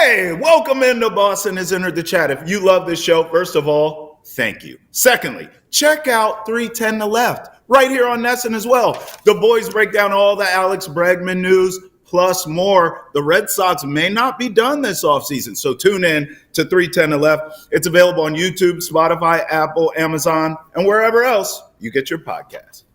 Hey, welcome into Boston has entered the chat. If you love this show, first of all, thank you. Secondly, check out 310 to Left right here on Nesson as well. The boys break down all the Alex Bregman news plus more. The Red Sox may not be done this offseason, so tune in to 310 to Left. It's available on YouTube, Spotify, Apple, Amazon, and wherever else you get your podcasts.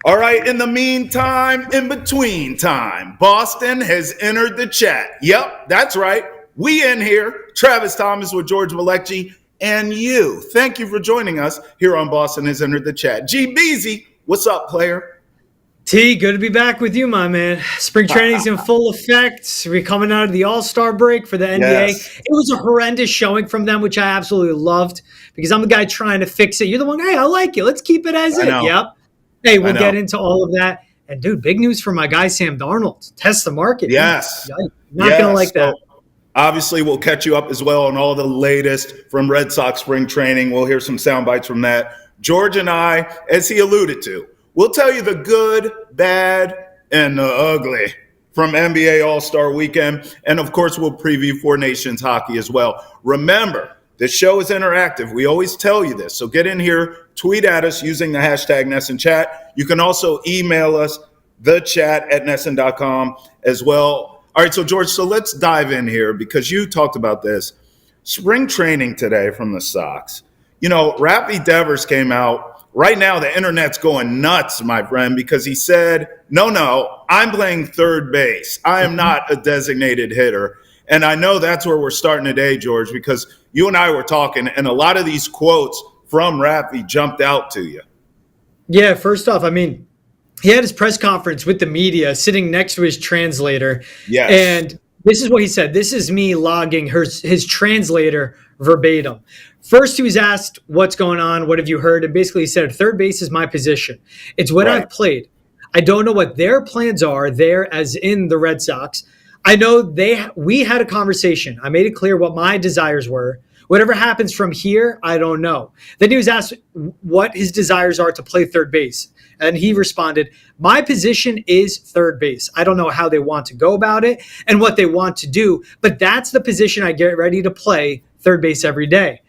All right, in the meantime, in between time, Boston has entered the chat. Yep, that's right. We in here, Travis Thomas with George Balekji, and you. Thank you for joining us here on Boston has entered the chat. G Beezy, what's up, player? T, good to be back with you, my man. Spring training's in full effect. We're coming out of the All-Star break for the NBA. Yes. It was a horrendous showing from them, which I absolutely loved because I'm the guy trying to fix it. You're the one, hey, I like it. Let's keep it as it. Yep. Hey, we'll get into all of that. And, dude, big news for my guy, Sam Darnold. Test the market. Yes. Not going to like that. So, obviously, we'll catch you up as well on all the latest from Red Sox spring training. We'll hear some sound bites from that. George and I, as he alluded to, we'll tell you the good, bad, and the ugly from NBA All-Star Weekend. And, of course, we'll preview Four Nations hockey as well. Remember, this show is interactive. We always tell you this. So get in here, tweet at us using the hashtag NessonChat. You can also email us, thechat@nesson.com as well. All right, so George, so let's dive in here because you talked about this. Spring training today from the Sox. You know, Rafael Devers came out. Right now, the internet's going nuts, my friend, because he said, no, I'm playing third base. I am not a designated hitter. And I know that's where we're starting today, George, because you and I were talking, and a lot of these quotes from Rafi jumped out to you. Yeah, first off, I mean, he had his press conference with the media sitting next to his translator. Yes. And this is what he said. This is me logging his translator verbatim. First, he was asked, what's going on? What have you heard? And basically he said, third base is my position. It's what I've played. I don't know what their plans are there, as in the Red Sox. I know we had a conversation. I made it clear what my desires were. Whatever happens from here, I don't know. Then he was asked what his desires are to play third base. And he responded, my position is third base. I don't know how they want to go about it and what they want to do, but that's the position I get ready to play, third base every day.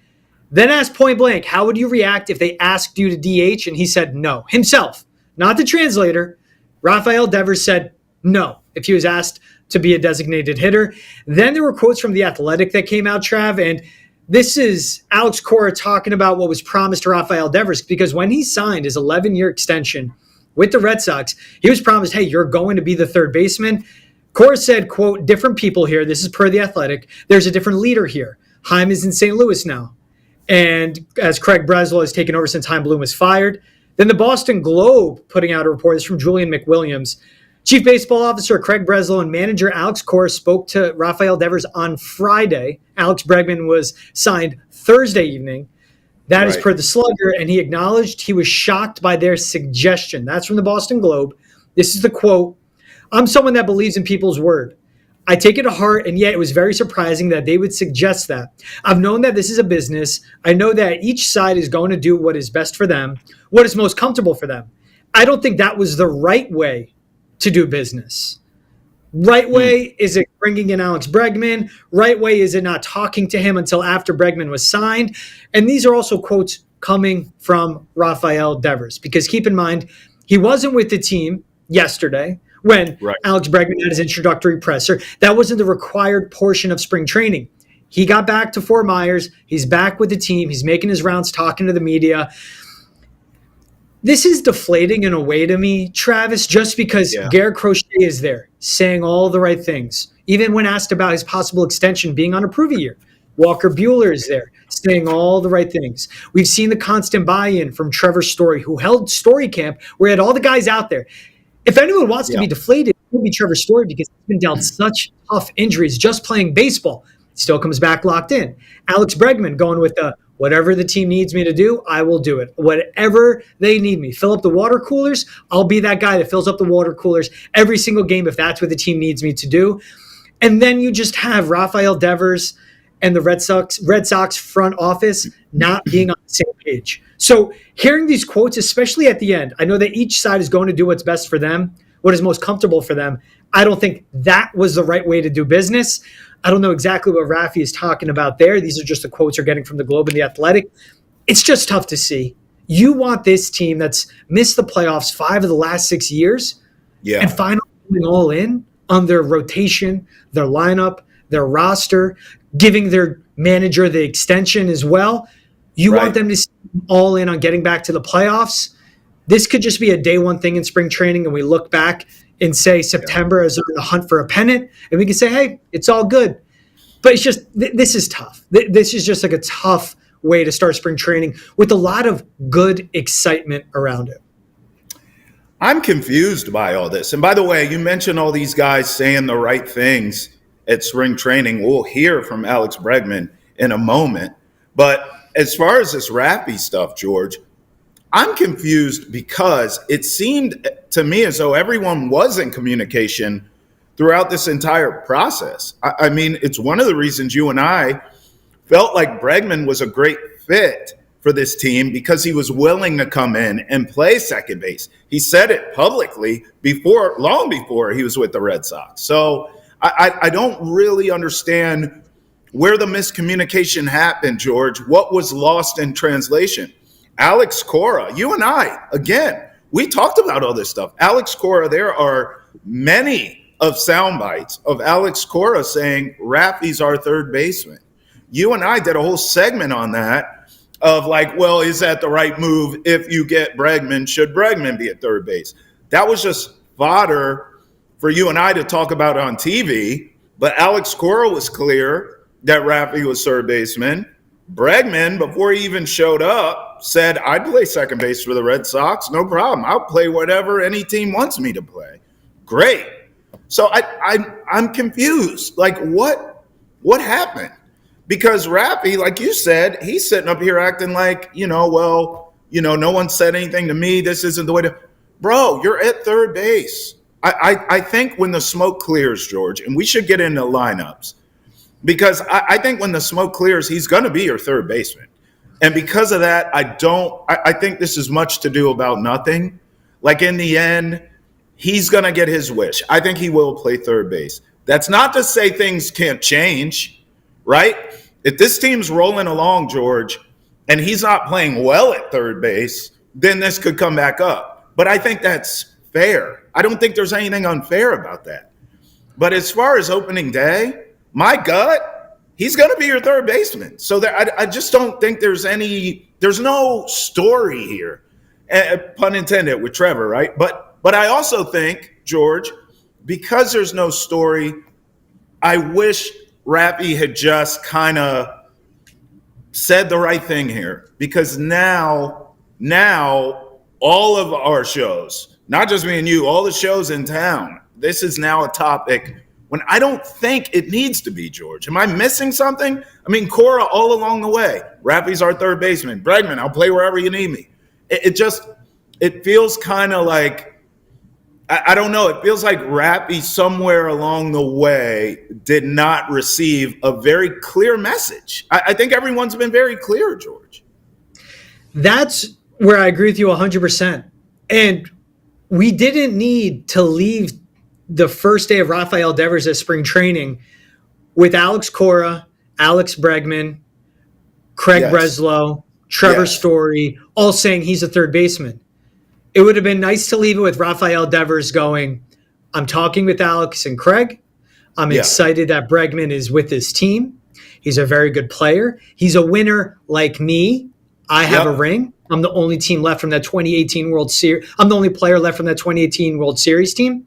Then asked point blank, how would you react if they asked you to DH? And he said no. Himself, not the translator. Rafael Devers said no if he was asked to be a designated hitter. Then there were quotes from The Athletic that came out, Trav, and this is Alex Cora talking about what was promised to Rafael Devers, because when he signed his 11-year extension with the Red Sox, he was promised, hey, you're going to be the third baseman. Cora said, quote, different people here. This is per The Athletic. There's a different leader here. Heim is in St. Louis now. And as Craig Breslow has taken over since Heim Bloom was fired. Then the Boston Globe putting out a report. This is from Julian McWilliams. Chief Baseball Officer Craig Breslow and manager Alex Cora spoke to Rafael Devers on Friday. Alex Bregman was signed Thursday evening. That is per the Slugger, and he acknowledged he was shocked by their suggestion. That's from the Boston Globe. This is the quote. I'm someone that believes in people's word. I take it to heart, and yet it was very surprising that they would suggest that. I've known that this is a business. I know that each side is going to do what is best for them, what is most comfortable for them. I don't think that was the right way to do business. Right way, is it bringing in Alex Bregman? Right way, is it not talking to him until after Bregman was signed? And these are also quotes coming from Rafael Devers, because keep in mind, he wasn't with the team yesterday when Alex Bregman had his introductory presser. That wasn't the required portion of spring training. He got back to Fort Myers. He's back with the team. He's making his rounds, talking to the media. This is deflating in a way to me, Travis, just because Garrett Crochet is there saying all the right things. Even when asked about his possible extension being on a prove year, Walker Buehler is there saying all the right things. We've seen the constant buy-in from Trevor Story, who held Story Camp, where he had all the guys out there. If anyone wants to be deflated, it would be Trevor Story, because he's been dealt such tough injuries just playing baseball. Still comes back locked in. Alex Bregman going with the whatever the team needs me to do, I will do it. Whatever they need me. Fill up the water coolers, I'll be that guy that fills up the water coolers every single game if that's what the team needs me to do. And then you just have Rafael Devers and the Red Sox front office not being on the same page. So hearing these quotes, especially at the end, I know that each side is going to do what's best for them. what is most comfortable for them. I don't think that was the right way to do business. I don't know exactly what Rafi is talking about there. These are just the quotes you're getting from the Globe and the Athletic. It's just tough to see. You want this team that's missed the playoffs 5 of the last 6 years and finally going all in on their rotation, their lineup, their roster, giving their manager the extension as well. You want them to see all in on getting back to the playoffs. This could just be a day one thing in spring training, and we look back and say September as they're in the hunt for a pennant, and we can say, hey, it's all good. But it's just, this is tough. This is just like a tough way to start spring training with a lot of good excitement around it. I'm confused by all this. And by the way, you mentioned all these guys saying the right things at spring training. We'll hear from Alex Bregman in a moment. But as far as this Rafi stuff, George, I'm confused because it seemed to me as though everyone was in communication throughout this entire process. I mean, it's one of the reasons you and I felt like Bregman was a great fit for this team because he was willing to come in and play second base. He said it publicly long before he was with the Red Sox. So I don't really understand where the miscommunication happened, George. What was lost in translation? Alex Cora, you and I, again, we talked about all this stuff. Alex Cora, there are many of sound bites of Alex Cora saying Rafi's our third baseman. You and I did a whole segment on that of like, well, is that the right move if you get Bregman? Should Bregman be at third base? That was just fodder for you and I to talk about on TV. But Alex Cora was clear that Rafi was third baseman. Bregman, before he even showed up, said, I'd play second base for the Red Sox. No problem. I'll play whatever any team wants me to play. Great. So I'm confused. Like, what happened? Because Rafi, like you said, he's sitting up here acting like, no one said anything to me. This isn't the way to. Bro, you're at third base. I think when the smoke clears, George, and we should get into lineups, because I think when the smoke clears, he's going to be your third baseman. And because of that, I think this is much to do about nothing. Like in the end, he's going to get his wish. I think he will play third base. That's not to say things can't change, right? If this team's rolling along, George, and he's not playing well at third base, then this could come back up. But I think that's fair. I don't think there's anything unfair about that. But as far as opening day, my gut, he's going to be your third baseman. So that I just don't think there's no story here, pun intended with Trevor, right? But I also think, George, because there's no story, I wish Rafi had just kind of said the right thing here, because now all of our shows, not just me and you, all the shows in town, this is now a topic when I don't think it needs to be, George. Am I missing something? I mean, Cora all along the way. Rafi's our third baseman. Bregman, I'll play wherever you need me. It feels kind of like, I don't know. It feels like Rafi somewhere along the way did not receive a very clear message. I think everyone's been very clear, George. That's where I agree with you 100%. And we didn't need to leave the first day of Rafael Devers at spring training with Alex Cora, Alex Bregman, Craig Breslow, Trevor Story, all saying he's a third baseman. It would have been nice to leave it with Rafael Devers going, I'm talking with Alex and Craig. I'm excited that Bregman is with his team. He's a very good player. He's a winner like me. I have a ring. I'm the only team left from that 2018 World Series. I'm the only player left from that 2018 World Series team.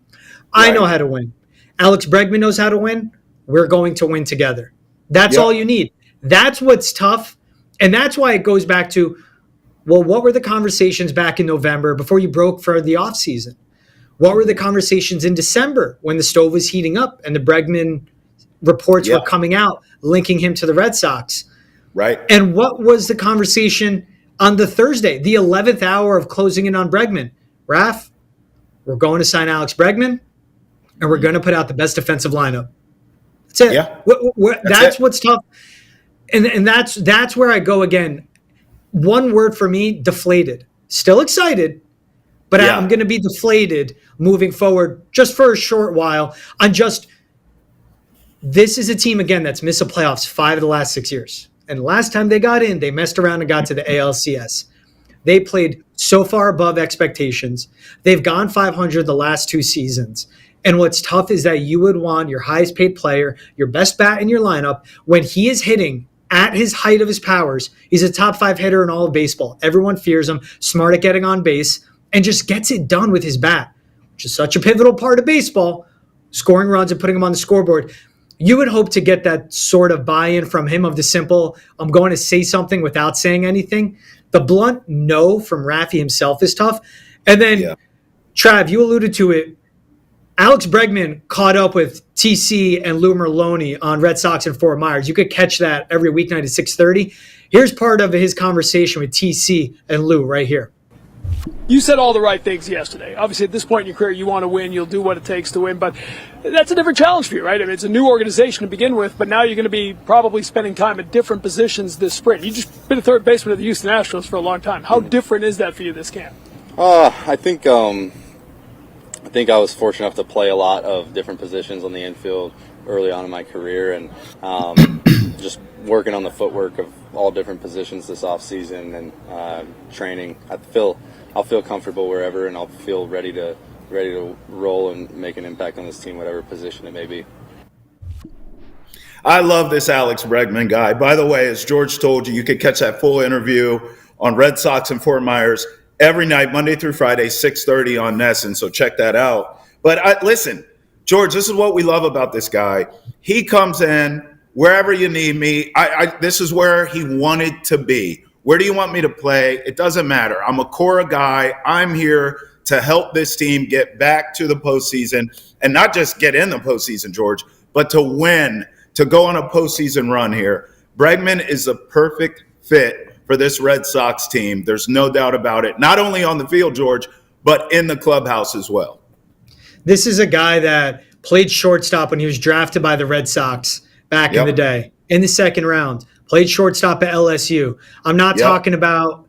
I know how to win. Alex Bregman knows how to win. We're going to win together. That's all you need. That's what's tough. And that's why it goes back to, well, what were the conversations back in November before you broke for the offseason? What were the conversations in December when the stove was heating up and the Bregman reports were coming out, linking him to the Red Sox? Right. And what was the conversation on the Thursday, the 11th hour of closing in on Bregman? Raf, we're going to sign Alex Bregman, and we're going to put out the best defensive lineup. That's it. Yeah. That's what's tough. And that's where I go again. One word for me, deflated. Still excited, but Yeah. I'm going to be deflated moving forward just for a short while on just this is a team, again, that's missed the playoffs 5 of the last 6 years. And last time they got in, they messed around and got to the ALCS. They played so far above expectations. They've gone 500 the last 2 seasons. And what's tough is that you would want your highest paid player, your best bat in your lineup, when he is hitting at his height of his powers. He's a top 5 hitter in all of baseball. Everyone fears him, smart at getting on base, and just gets it done with his bat, which is such a pivotal part of baseball, scoring runs and putting them on the scoreboard. You would hope to get that sort of buy-in from him of the simple, I'm going to say something without saying anything. The blunt no from Rafi himself is tough. And then, Trav, you alluded to it. Alex Bregman caught up with TC and Lou Merloni on Red Sox and Fort Myers. You could catch that every weeknight at 6:30. Here's part of his conversation with TC and Lou right here. You said all the right things yesterday. Obviously, at this point in your career, you want to win. You'll do what it takes to win. But that's a different challenge for you, right? I mean, it's a new organization to begin with, but now you're going to be probably spending time at different positions this spring. You just been a third baseman of the Houston Astros for a long time. How different is that for you this camp? I think I was fortunate enough to play a lot of different positions on the infield early on in my career, and just working on the footwork of all different positions this off season and training. I'll feel comfortable wherever, and I'll feel ready to roll and make an impact on this team, whatever position it may be. I love this Alex Bregman guy. By the way, as George told you, you could catch that full interview on Red Sox and Fort Myers every night, Monday through Friday, 6:30 on Nesson. So check that out. But listen, George, this is what we love about this guy. He comes in wherever you need me. This is where he wanted to be. Where do you want me to play? It doesn't matter. I'm a Cora guy. I'm here to help this team get back to the postseason, and not just get in the postseason, George, but to win, to go on a postseason run here. Bregman is a perfect fit for this Red Sox team. There's no doubt about it. Not only on the field, George, but in the clubhouse as well. This is a guy that played shortstop when he was drafted by the Red Sox back in the day, in the second round. Played shortstop at LSU. I'm not talking about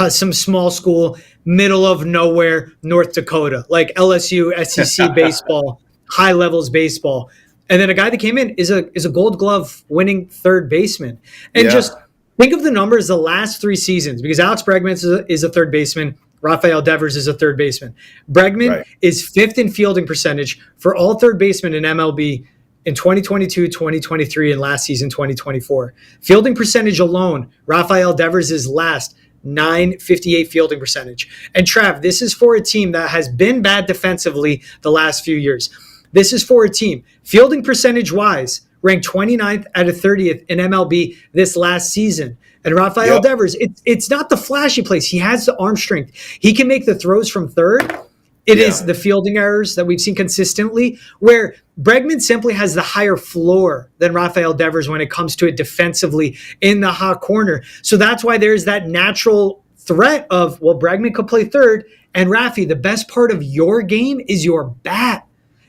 some small school, middle of nowhere, North Dakota, like LSU, SEC baseball, high levels baseball. And then a guy that came in is a Gold Glove winning third baseman. And just think of the numbers the last 3 seasons, because Alex Bregman is a third baseman. Rafael Devers is a third baseman. Bregman is 5th in fielding percentage for all third basemen in MLB in 2022, 2023, and last season, 2024. Fielding percentage alone, Rafael Devers is last, 958 fielding percentage. And Trav, this is for a team that has been bad defensively the last few years. This is for a team, fielding percentage-wise, ranked 29th out of 30th in MLB this last season. And Rafael Devers, it's not the flashy plays. He has the arm strength. He can make the throws from third. It is the fielding errors that we've seen consistently, where Bregman simply has the higher floor than Rafael Devers when it comes to it defensively in the hot corner. So that's why there's that natural threat of, well, Bregman could play third, and Rafi, the best part of your game is your bat,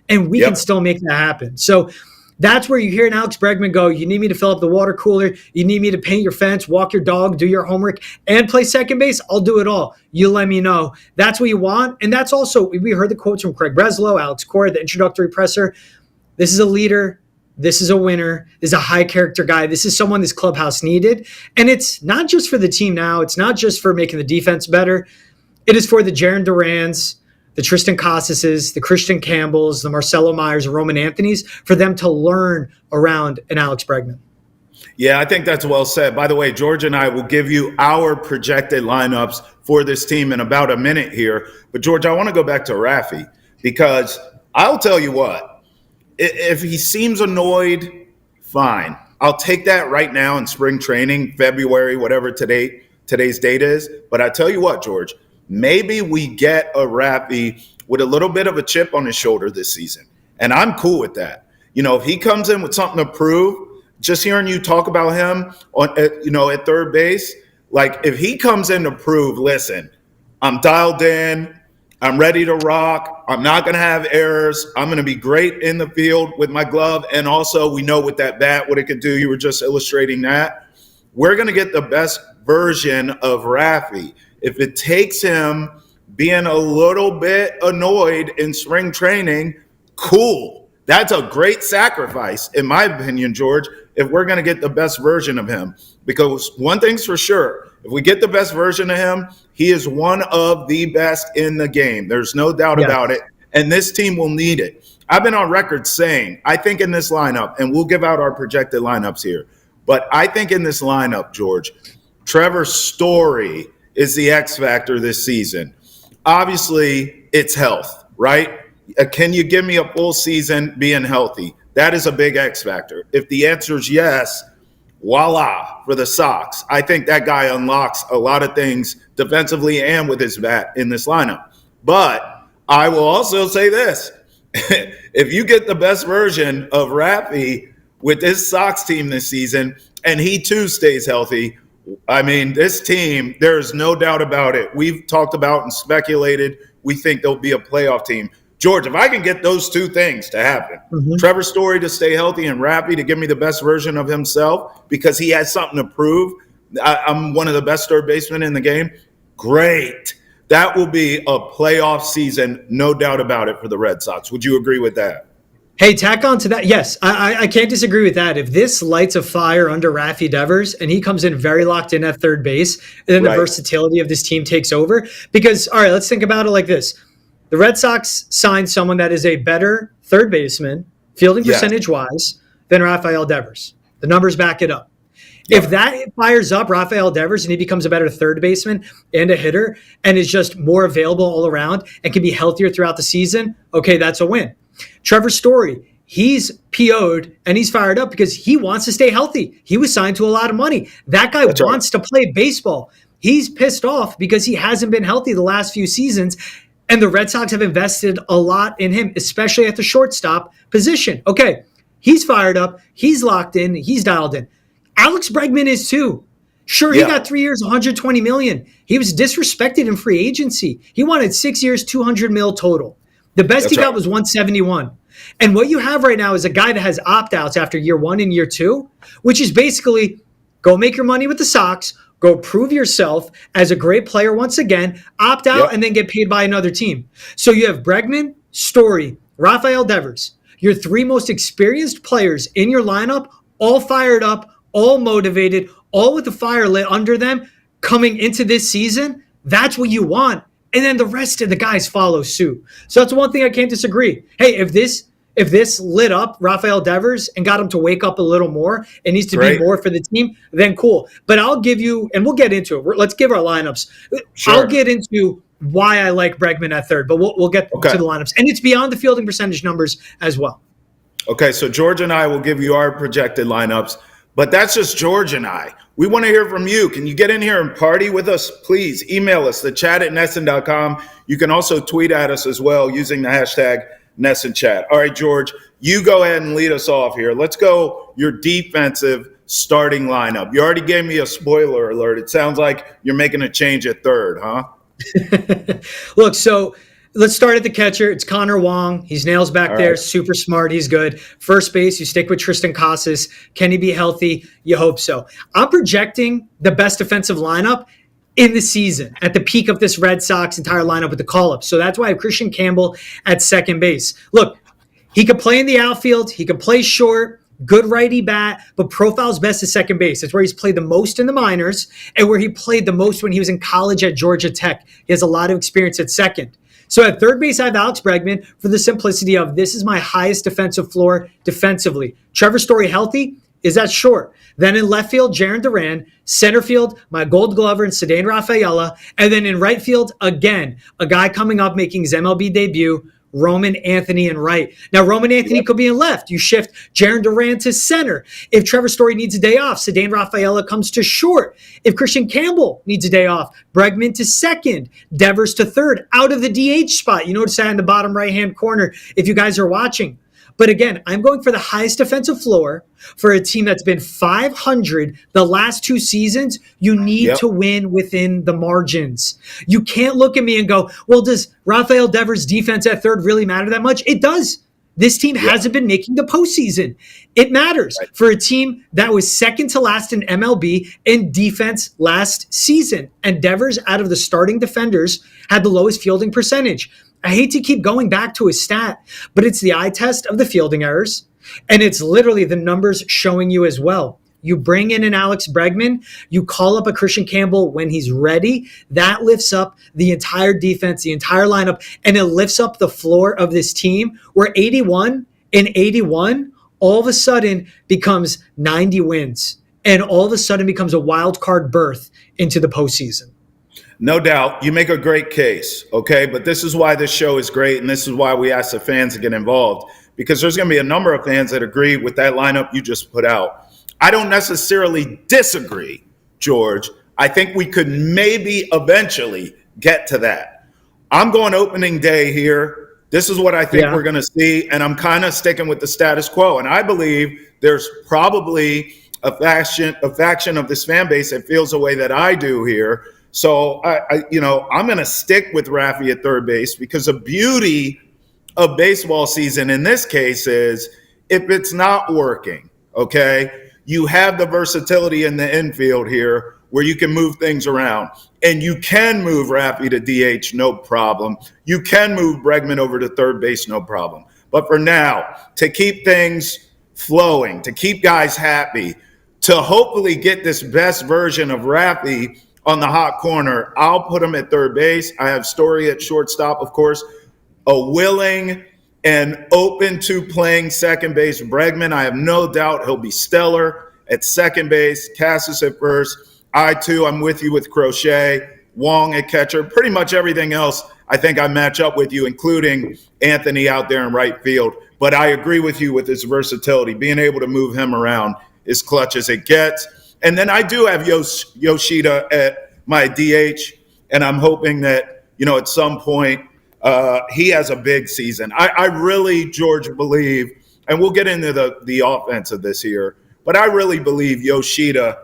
and we can still make that happen. So that's where you hear an Alex Bregman go, you need me to fill up the water cooler, you need me to paint your fence, walk your dog, do your homework, and play second base, I'll do it all. You let me know. That's what you want. And that's also, we heard the quotes from Craig Breslow, Alex Cora, the introductory presser. This is a leader. This is a winner. This is a high character guy. This is someone this clubhouse needed. And it's not just for the team now. It's not just for making the defense better. It is for the Jaron Durans, the Tristan Casases, the Christian Campbells, the Marcelo Myers, Roman Anthonys, for them to learn around an Alex Bregman. Yeah, I think that's well said. By the way, George and I will give you our projected lineups for this team in about a minute here. But, George, I want to go back to Rafi, because I'll tell you what, if he seems annoyed, fine. I'll take that right now in spring training, February, whatever today's date is. But I tell you what, George, maybe we get a Rafi with a little bit of a chip on his shoulder this season. And I'm cool with that. You know, if he comes in with something to prove, just hearing you talk about him at third base, like if he comes in to prove, listen, I'm dialed in, I'm ready to rock, I'm not going to have errors, I'm going to be great in the field with my glove, and also we know with that bat what it could do. You were just illustrating that. We're going to get the best version of Rafi. If it takes him being a little bit annoyed in spring training, cool. That's a great sacrifice, in my opinion, George, if we're going to get the best version of him. Because one thing's for sure, if we get the best version of him, he is one of the best in the game. There's no doubt about it. And this team will need it. I've been on record saying, I think in this lineup, and we'll give out our projected lineups here, but I think in this lineup, George, Trevor Story is the X factor this season. Obviously, it's health, right? Can you give me a full season being healthy? That is a big X factor. If the answer is yes, voila, for the Sox. I think that guy unlocks a lot of things defensively and with his bat in this lineup. But I will also say this. If you get the best version of Rafi with this Sox team this season, and he too stays healthy, I mean, this team, there is no doubt about it. We've talked about and speculated, we think they'll be a playoff team. George, if I can get those two things to happen, Trevor Story to stay healthy and Rafi to give me the best version of himself because he has something to prove, I'm one of the best third basemen in the game, great. That will be a playoff season, no doubt about it, for the Red Sox. Would you agree with that? Hey, tack on to that. Yes, I can't disagree with that. If this lights a fire under Rafael Devers and he comes in very locked in at third base, and then the versatility of this team takes over. Because, all right, let's think about it like this. The Red Sox signed someone that is a better third baseman, fielding percentage-wise, than Rafael Devers. The numbers back it up. If that fires up Rafael Devers and he becomes a better third baseman and a hitter and is just more available all around and can be healthier throughout the season, okay, that's a win. Trevor Story, he's PO'd and he's fired up because he wants to stay healthy. He was signed to a lot of money. That guy wants to play baseball. He's pissed off because he hasn't been healthy the last few seasons, and the Red Sox have invested a lot in him, especially at the shortstop position. Okay, he's fired up. He's locked in. He's dialed in. Alex Bregman is too. Sure, he got 3 years, $120 million. He was disrespected in free agency. He wanted 6 years, $200 million total. The best he got was $171. And what you have right now is a guy that has opt-outs after year 1 and year 2, which is basically go make your money with the Sox, go prove yourself as a great player once again, opt out, and then get paid by another team. So you have Bregman, Story, Rafael Devers, your 3 most experienced players in your lineup, all fired up, all motivated, all with the fire lit under them coming into this season. That's what you want. And then the rest of the guys follow suit. So that's one thing I can't disagree. Hey, if this lit up Rafael Devers and got him to wake up a little more, it needs to be more for the team, then cool. But I'll give you, and we'll get into it. Let's give our lineups. Sure. I'll get into why I like Bregman at third, but we'll get to the lineups. And it's beyond the fielding percentage numbers as well. Okay, so George and I will give you our projected lineups. But that's just George and I. We want to hear from you. Can you get in here and party with us? Please email us, thechat@nesson.com. You can also tweet at us as well using the hashtag NessonChat. All right, George, you go ahead and lead us off here. Let's go your defensive starting lineup. You already gave me a spoiler alert. It sounds like you're making a change at third, huh? Look, so let's start at the catcher. It's Connor Wong. He's nails back there. Super smart. He's good. First base, you stick with Tristan Casas. Can he be healthy? You hope so. I'm projecting the best defensive lineup in the season at the peak of this Red Sox entire lineup with the call-up. So that's why I have Christian Campbell at second base. Look, he could play in the outfield. He could play short. Good righty bat, but profiles best at second base. It's where he's played the most in the minors and where he played the most when he was in college at Georgia Tech. He has a lot of experience at second. So at third base, I have Alex Bregman for the simplicity of this is my highest defensive floor defensively. Trevor Story healthy is at short. Then in left field, Jarren Duran. Center field, my Gold Glover and Ceddanne Rafaela. And then in right field, again, a guy coming up making his MLB debut, Roman Anthony in right. Now, Roman Anthony could be in left. You shift Jarren Duran to center. If Trevor Story needs a day off, Ceddanne Rafaela comes to short. If Christian Campbell needs a day off, Bregman to second, Devers to third, out of the DH spot. You notice that in the bottom right-hand corner if you guys are watching. But again, I'm going for the highest defensive floor for a team that's been 500 the last 2 seasons. You need to win within the margins. You can't look at me and go, well, does Rafael Devers' defense at third really matter that much? It does. This team hasn't been making the postseason. It matters for a team that was second to last in MLB in defense last season. And Devers, out of the starting defenders, had the lowest fielding percentage. I hate to keep going back to a stat, but it's the eye test of the fielding errors. And it's literally the numbers showing you as well. You bring in an Alex Bregman, you call up a Christian Campbell when he's ready. That lifts up the entire defense, the entire lineup, and it lifts up the floor of this team where 81 and 81 all of a sudden becomes 90 wins and all of a sudden becomes a wild card berth into the postseason. No doubt. You make a great case, okay? But this is why this show is great, and this is why we ask the fans to get involved, because there's going to be a number of fans that agree with that lineup you just put out. I don't necessarily disagree, George. I think we could maybe eventually get to that. I'm going opening day here. This is what I think we're going to see, and I'm kind of sticking with the status quo. And I believe there's probably a faction of this fan base that feels the way that I do here. So, I'm going to stick with Rafi at third base because the beauty of baseball season in this case is if it's not working, okay, you have the versatility in the infield here where you can move things around. And you can move Rafi to DH, no problem. You can move Bregman over to third base, no problem. But for now, to keep things flowing, to keep guys happy, to hopefully get this best version of Rafi on the hot corner, I'll put him at third base. I have Story at shortstop, of course. A willing and open to playing second base Bregman. I have no doubt he'll be stellar at second base. Cassis at first. I'm with you with Crochet. Wong at catcher. Pretty much everything else I think I match up with you, including Anthony out there in right field. But I agree with you with his versatility. Being able to move him around as clutch as it gets. And then I do have Yoshida at my DH, and I'm hoping that, at some point, he has a big season. I really, George, believe, and we'll get into the offense of this here, but I really believe Yoshida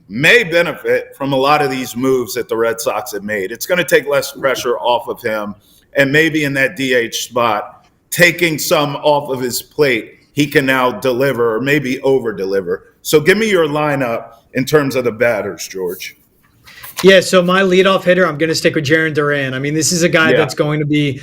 may benefit from a lot of these moves that the Red Sox have made. It's going to take less pressure off of him, and maybe in that DH spot, taking some off of his plate, he can now deliver or maybe over-deliver. So give me your lineup in terms of the batters, George. Yeah, so my leadoff hitter, I'm going to stick with Jarren Duran. I mean, this is a guy that's going to be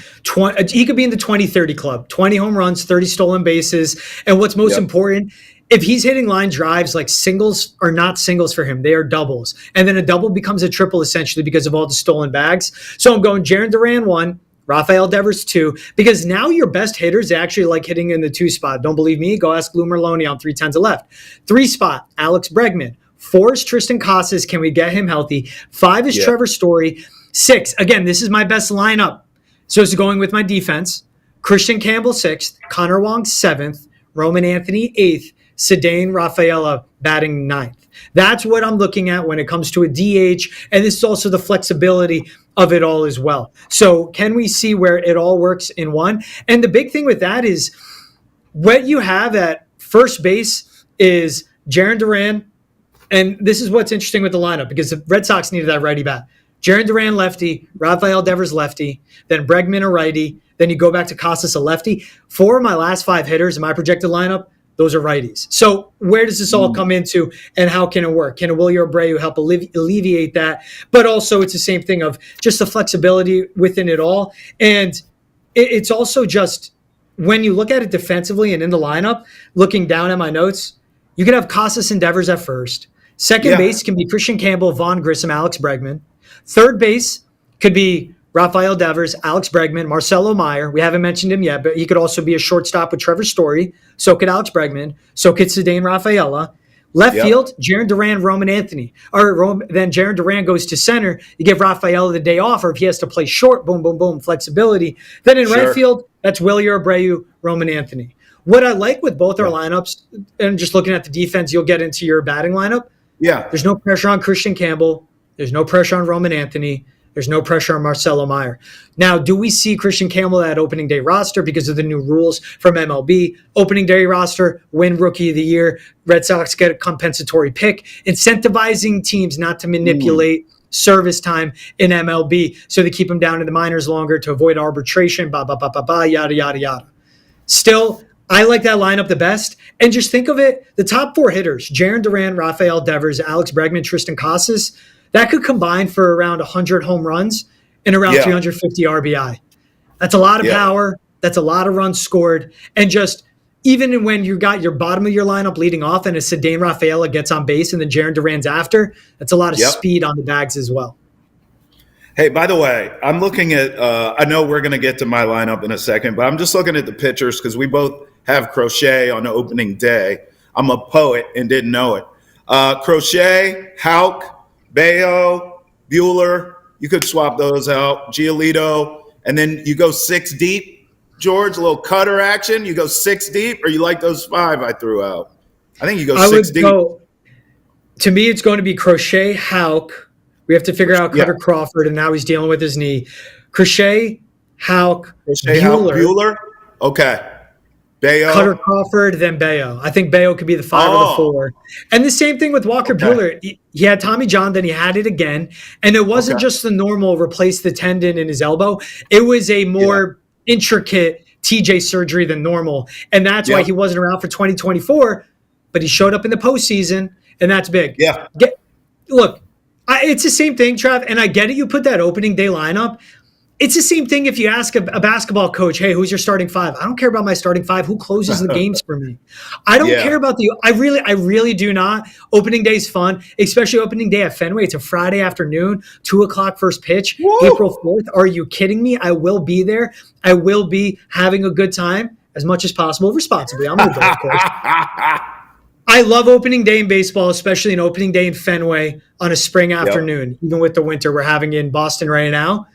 he could be in the 20-30 club, 20 home runs, 30 stolen bases. And what's most important, if he's hitting line drives, like singles are not singles for him. They are doubles. And then a double becomes a triple essentially because of all the stolen bags. So I'm going Jarren Duran 1, Rafael Devers 2, because now your best hitters actually like hitting in the 2 spot. Don't believe me? Go ask Lou Merloni on 310 to left. 3 spot, Alex Bregman. 4 is Tristan Casas. Can we get him healthy? 5 is Trevor Story. 6, again, this is my best lineup. So it's going with my defense. Christian Campbell 6th, Connor Wong 7th, Roman Anthony 8th, Cedane Rafaela batting 9th. That's what I'm looking at when it comes to a DH, and this is also the flexibility of it all as well. So can we see where it all works in one? And the big thing with that is what you have at first base is Jarren Duran. And this is what's interesting with the lineup because the Red Sox needed that righty bat. Jarren Duran lefty, Rafael Devers lefty, then Bregman a righty, then you go back to Casas a lefty. 4 of my last 5 hitters in my projected lineup, those are righties. So where does this all come into and how can it work? Can Wilyer Abreu help alleviate that? But also it's the same thing of just the flexibility within it all. And it's also just when you look at it defensively and in the lineup, looking down at my notes, you could have Casas and Devers at first. Second base can be Christian Campbell, Vaughn Grissom, Alex Bregman. Third base could be Rafael Devers, Alex Bregman, Marcelo Meyer. We haven't mentioned him yet, but he could also be a shortstop with Trevor Story. So could Alex Bregman. So could Cedane Rafaela. Left field, Jarren Duran, Roman Anthony. Then Jarren Duran goes to center. You give Rafaela the day off, or if he has to play short, boom, boom, boom, flexibility. Then in right field, that's Wilyer Abreu, Roman Anthony. What I like with both our lineups, and just looking at the defense, you'll get into your batting lineup. Yeah. There's no pressure on Christian Campbell. There's no pressure on Roman Anthony. There's no pressure on Marcelo Meyer. Now, do we see Christian Campbell at opening day roster because of the new rules from MLB? Opening day roster, win Rookie of the Year. Red Sox get a compensatory pick, incentivizing teams not to manipulate service time in MLB so they keep him down in the minors longer to avoid arbitration, yada, yada, yada. Still, I like that lineup the best. And just think of it, the top 4 hitters, Jarren Duran, Rafael Devers, Alex Bregman, Tristan Casas, that could combine for around 100 home runs and around 350 RBI. That's a lot of power. That's a lot of runs scored. And just even when you got your bottom of your lineup leading off and a Ceddanne Rafaela gets on base and then Jarren Duran's after, that's a lot of speed on the bags as well. Hey, by the way, I'm looking at I know we're going to get to my lineup in a second, but I'm just looking at the pitchers because we both have Crochet on the opening day. I'm a poet and didn't know it. Crochet, Houck, Bayo, Buehler. You could swap those out. Giolito. And then you go 6 deep. George, a little cutter action. You go 6 deep, or you like those 5 I threw out? I think you go 6 deep. To me, it's going to be Crochet, Houck. We have to figure out Cutter Crawford, and now he's dealing with his knee. Crochet, Houck, Buehler. Okay. Bayo. Cutter Crawford, then Bayo. I think Bayo could be the 5 or the 4. And the same thing with Walker Buehler. He had Tommy John, then he had it again. And it wasn't just the normal replace the tendon in his elbow. It was a more intricate TJ surgery than normal. And that's why he wasn't around for 2024, but he showed up in the postseason, and that's big. Yeah. Look, it's the same thing, Trav, and I get it. You put that opening day lineup. It's the same thing if you ask a basketball coach, hey, who's your starting 5? I don't care about my starting 5. Who closes the games for me? I don't care about I really do not. Opening day is fun, especially opening day at Fenway. It's a Friday afternoon, 2:00 first pitch, April 4th. Are you kidding me? I will be there. I will be having a good time as much as possible, responsibly. I'm an adult, of course. I love opening day in baseball, especially an opening day in Fenway on a spring afternoon, even with the winter we're having in Boston right now.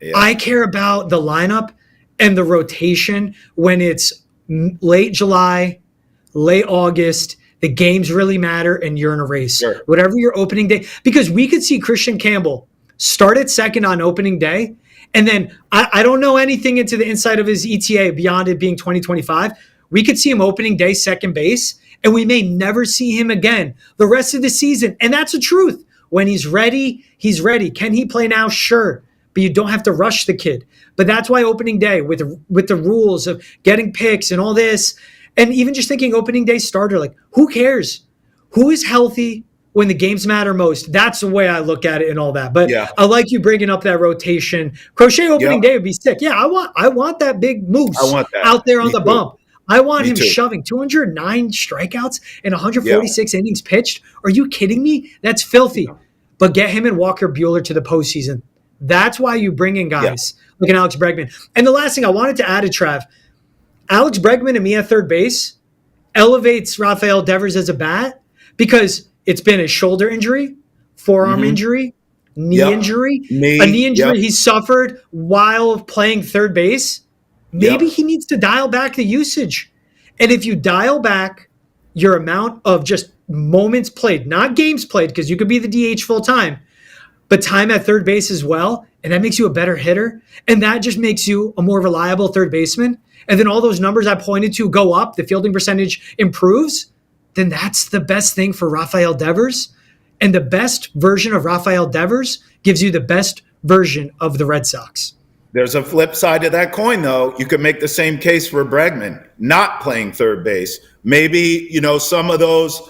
Yeah. I care about the lineup and the rotation when it's late July, late August. The games really matter, and you're in a race. Sure. Whatever your opening day, because we could see Christian Campbell start at second on opening day, and then I don't know anything into the inside of his ETA beyond it being 2025. We could see him opening day second base, and we may never see him again the rest of the season. And that's the truth. When he's ready, he's ready. Can he play now? Sure. But you don't have to rush the kid. But that's why opening day with the rules of getting picks and all this, and even just thinking opening day starter, like who cares? Who is healthy when the games matter most? That's the way I look at it and all that. But I like you bringing up that rotation. Crochet opening day would be sick. Yeah, I want that big moose out there on the bump. I want him shoving 209 strikeouts and 146 innings pitched. Are you kidding me? That's filthy. But get him and Walker Buehler to the postseason. That's why you bring in guys like Alex Bregman. And the last thing I wanted to add to Trav, Alex Bregman and me at third base elevates Rafael Devers as a bat because it's been a shoulder injury, forearm injury, knee injury, a knee injury he suffered while playing third base. Maybe he needs to dial back the usage. And if you dial back your amount of just moments played, not games played, because you could be the DH full time, but time at third base as well, and that makes you a better hitter, and that just makes you a more reliable third baseman, and then all those numbers I pointed to go up, the fielding percentage improves, then that's the best thing for Rafael Devers. And the best version of Rafael Devers gives you the best version of the Red Sox. There's a flip side to that coin, though. You could make the same case for Bregman not playing third base. Maybe, some of those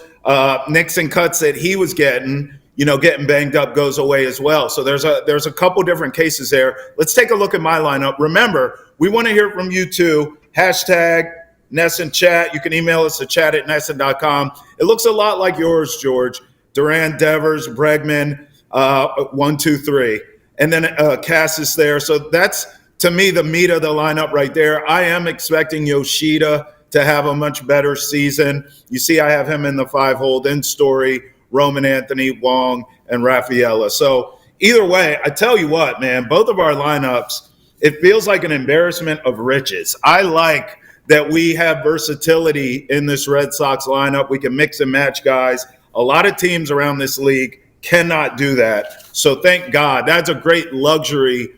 nicks and cuts that he was getting, getting banged up goes away as well. So there's a couple different cases there. Let's take a look at my lineup. Remember, we want to hear from you too. Hashtag Nesson Chat. You can email us at chat@nesson.com. It looks a lot like yours, George. Duran, Devers, Bregman, 1, 2, 3. And then Cass is there. So that's, to me, the meat of the lineup right there. I am expecting Yoshida to have a much better season. You see I have him in the 5-hole, then Story, Roman Anthony, Wong, and Rafaela. So either way, I tell you what, man, both of our lineups, it feels like an embarrassment of riches. I like that we have versatility in this Red Sox lineup. We can mix and match guys. A lot of teams around this league cannot do that. So thank God. That's a great luxury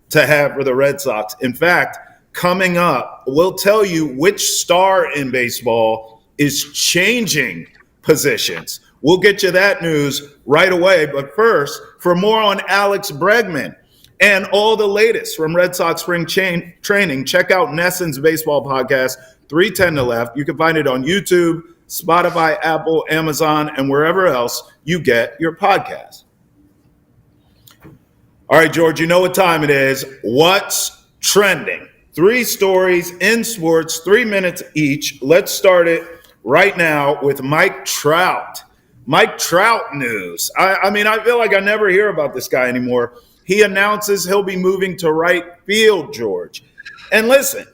to have for the Red Sox. In fact, coming up, we'll tell you which star in baseball is changing positions. We'll get you that news right away. But first, for more on Alex Bregman and all the latest from Red Sox spring training, check out Nesson's baseball podcast, 310 to left. You can find it on YouTube, Spotify, Apple, Amazon, and wherever else you get your podcast. All right, George, you know what time it is. What's trending? 3 stories in sports, 3 minutes each. Let's start it right now with Mike Trout. Mike Trout news. I mean, I feel like I never hear about this guy anymore. He announces he'll be moving to right field, George. And listen,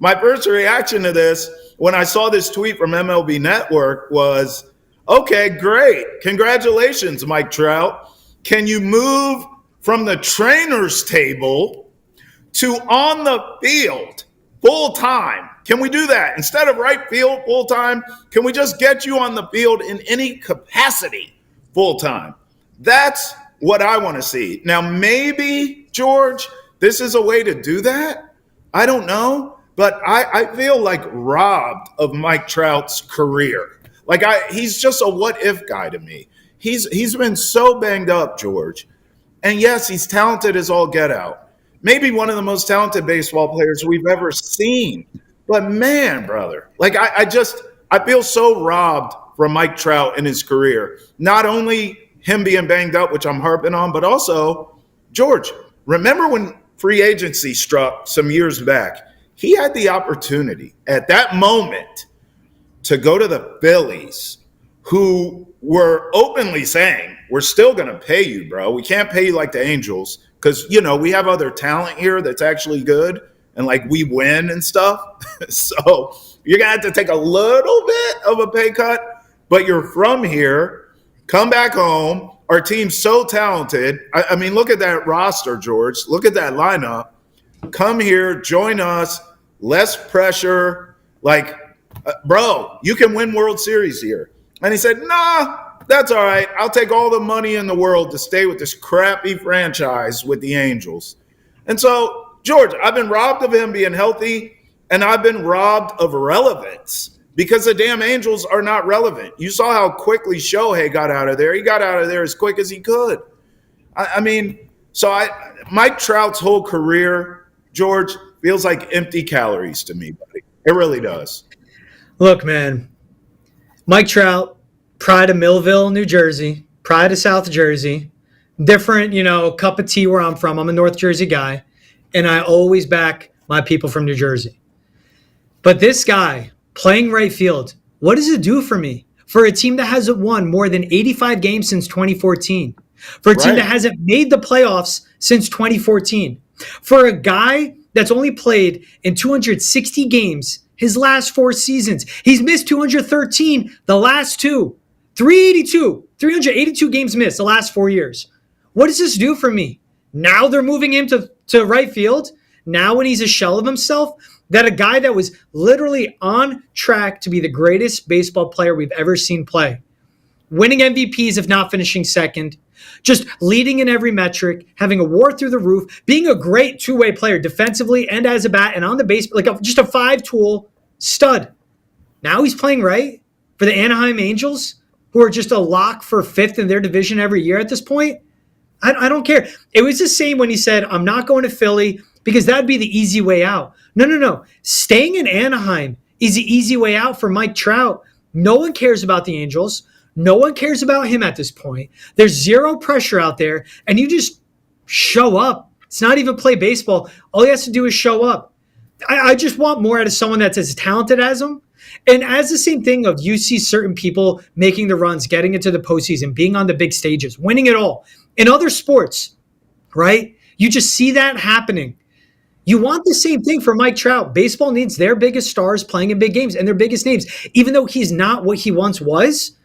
my first reaction to this when I saw this tweet from MLB Network was, okay, great. Congratulations, Mike Trout. Can you move from the trainer's table to on the field full time? Can we do that? Instead of right field full time, can we just get you on the field in any capacity full time? That's what I want to see. Now, maybe, George, this is a way to do that. I don't know, but I feel like robbed of Mike Trout's career. Like he's just a what if guy to me. He's been so banged up, George. And yes, he's talented as all get out. Maybe one of the most talented baseball players we've ever seen. But man, brother, like I feel so robbed from Mike Trout in his career. Not only him being banged up, which I'm harping on, but also, George, remember when free agency struck some years back? He had the opportunity at that moment to go to the Phillies, who were openly saying, we're still going to pay you, bro. We can't pay you like the Angels because, we have other talent here that's actually good and like we win and stuff. So you're going to have to take a little bit of a pay cut, but you're from here. Come back home. Our team's so talented. I mean, look at that roster, George. Look at that lineup. Come here, join us. Less pressure. Like, bro, you can win World Series here. And he said, nah, that's all right. I'll take all the money in the world to stay with this crappy franchise with the Angels. And so, George, I've been robbed of him being healthy, and I've been robbed of relevance because the damn Angels are not relevant. You saw how quickly Shohei got out of there. He got out of there as quick as he could. Mike Trout's whole career, George, feels like empty calories to me, buddy. It really does. Look, man, Mike Trout, pride of Millville, New Jersey, pride of South Jersey, different, cup of tea where I'm from. I'm a North Jersey guy, and I always back my people from New Jersey. But this guy playing right field, what does it do for me? For a team that hasn't won more than 85 games since 2014. For a team that hasn't made the playoffs since 2014. For a guy that's only played in 260 games his last 4 seasons. He's missed 213 the last 2. 382 games missed the last 4 years. What does this do for me? Now they're moving him to right field. Now when he's a shell of himself, that a guy that was literally on track to be the greatest baseball player we've ever seen play, winning MVPs if not finishing second, just leading in every metric, having a WAR through the roof, being a great two-way player defensively and as a bat and on the base, just a 5-tool stud. Now he's playing right for the Anaheim Angels, who are just a lock for 5th in their division every year at this point. I don't care. It was the same when he said, I'm not going to Philly because that'd be the easy way out. No. Staying in Anaheim is the easy way out for Mike Trout. No one cares about the Angels. No one cares about him at this point. There's zero pressure out there, and you just show up. It's not even play baseball. All he has to do is show up. I just want more out of someone that's as talented as him. And as the same thing of you see certain people making the runs, getting into the postseason, being on the big stages, winning it all. In other sports, right? You just see that happening. You want the same thing for Mike Trout. Baseball needs their biggest stars playing in big games and their biggest names, even though he's not what he once was.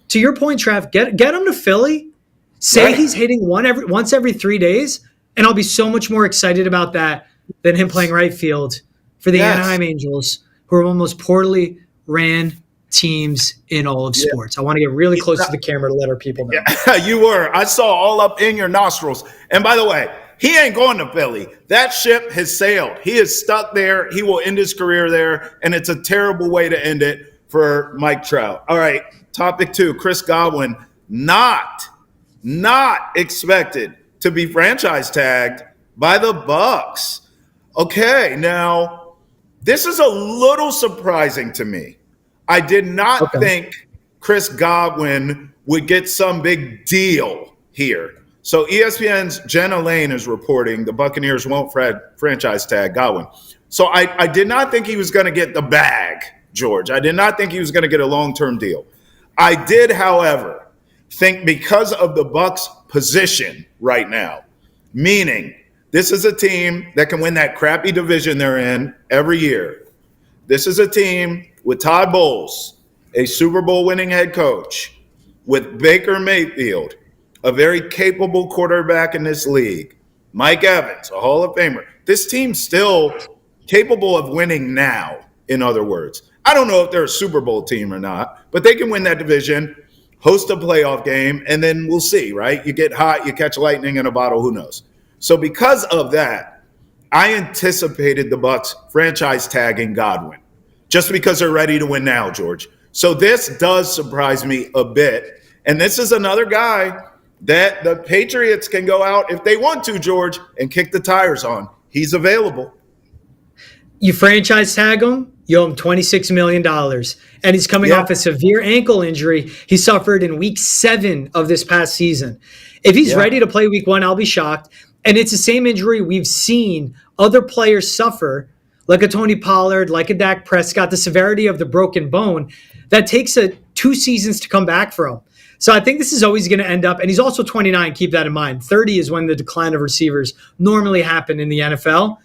To your point, Trav, get him to Philly. Say he's hitting once every 3 days, and I'll be so much more excited about that than him playing right field for the Anaheim Angels, who are one of the most poorly ran teams in all of sports. I want to get really close to the camera to let our people know. Yeah, you were. I saw all up in your nostrils. And by the way, he ain't going to Philly. That ship has sailed. He is stuck there. He will end his career there, and it's a terrible way to end it for Mike Trout. All right, topic 2, Chris Godwin, not expected to be franchise tagged by the Bucks. Okay, now This is a little surprising to me. I did not think Chris Godwin would get some big deal here. So ESPN's Jenna Lane is reporting the Buccaneers won't franchise tag Godwin. So I did not think he was going to get the bag, George. I did not think he was going to get a long-term deal. I did, however, think because of the Bucs' position right now, meaning this is a team that can win that crappy division they're in every year. This is a team with Todd Bowles, a Super Bowl winning head coach, with Baker Mayfield, a very capable quarterback in this league, Mike Evans, a Hall of Famer. This team's still capable of winning now, in other words. I don't know if they're a Super Bowl team or not, but they can win that division, host a playoff game, and then we'll see, right? You get hot, you catch lightning in a bottle, who knows? So because of that, I anticipated the Bucs franchise tagging Godwin just because they're ready to win now, George. So this does surprise me a bit. And this is another guy that the Patriots can go out if they want to, George, and kick the tires on. He's available. You franchise tag him, you owe him $26 million. And he's coming off a severe ankle injury he suffered in week 7 of this past season. If he's ready to play week 1, I'll be shocked. And it's the same injury we've seen other players suffer, like a Tony Pollard, like a Dak Prescott, the severity of the broken bone that takes 2 seasons to come back from. So I think this is always going to end up, and he's also 29, keep that in mind. 30 is when the decline of receivers normally happen in the NFL.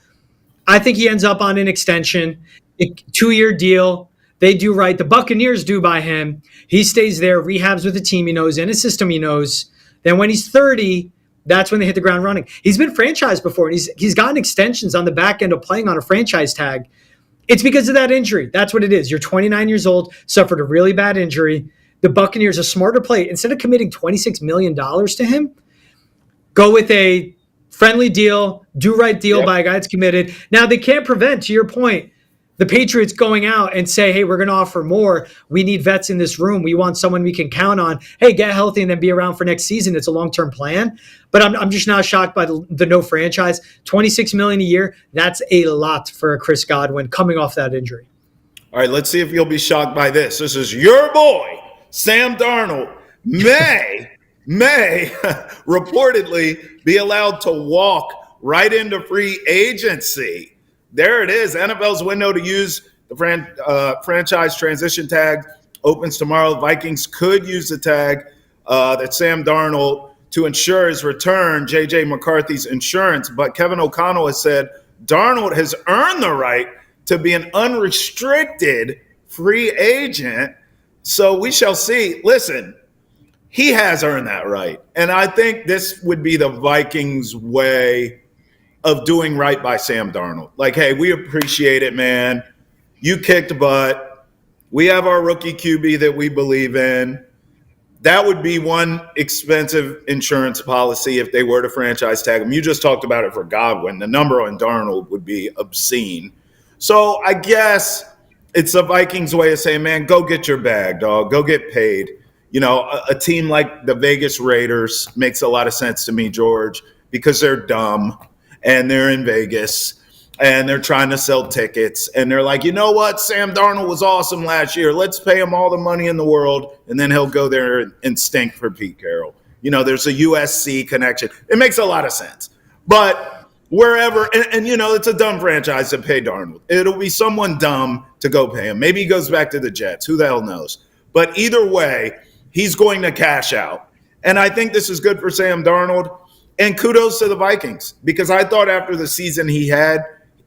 I think he ends up on an extension, a 2-year deal. They do right. The Buccaneers do by him. He stays there, rehabs with a team he knows, in a system he knows. Then when he's 30, that's when they hit the ground running. He's been franchised before, and he's gotten extensions on the back end of playing on a franchise tag. It's because of that injury. That's what it is. You're 29 years old, suffered a really bad injury. The Buccaneers, a smarter play, instead of committing $26 million to him, go with a friendly deal, do right deal by a guy that's committed. Now, they can't prevent, to your point, the Patriots going out and say, hey, we're going to offer more. We need vets in this room. We want someone we can count on. Hey, get healthy and then be around for next season. It's a long-term plan. But I'm just not shocked by the no franchise. $26 million a year, that's a lot for a Chris Godwin coming off that injury. All right, let's see if you'll be shocked by this. This is your boy, Sam Darnold, may reportedly be allowed to walk right into free agency. There it is. NFL's window to use the franchise transition tag opens tomorrow. Vikings could use the tag that Sam Darnold to ensure his return, J.J. McCarthy's insurance. But Kevin O'Connell has said Darnold has earned the right to be an unrestricted free agent. So we shall see. Listen, he has earned that right. And I think this would be the Vikings' way of doing right by Sam Darnold. Like, hey, we appreciate it, man. You kicked butt. We have our rookie QB that we believe in. That would be one expensive insurance policy if they were to franchise tag him. You just talked about it for Godwin. The number on Darnold would be obscene. So I guess it's the Vikings' way of saying, man, go get your bag, dog. Go get paid. You know, a team like the Vegas Raiders makes a lot of sense to me, George, because they're dumb. And they're in Vegas, and they're trying to sell tickets. And they're like, you know what? Sam Darnold was awesome last year. Let's pay him all the money in the world, and then he'll go there and stink for Pete Carroll. You know, there's a USC connection. It makes a lot of sense. But wherever, and you know, it's a dumb franchise to pay Darnold. It'll be someone dumb to go pay him. Maybe he goes back to the Jets. Who the hell knows? But either way, he's going to cash out. And I think this is good for Sam Darnold. And kudos to the Vikings, because I thought after the season he had,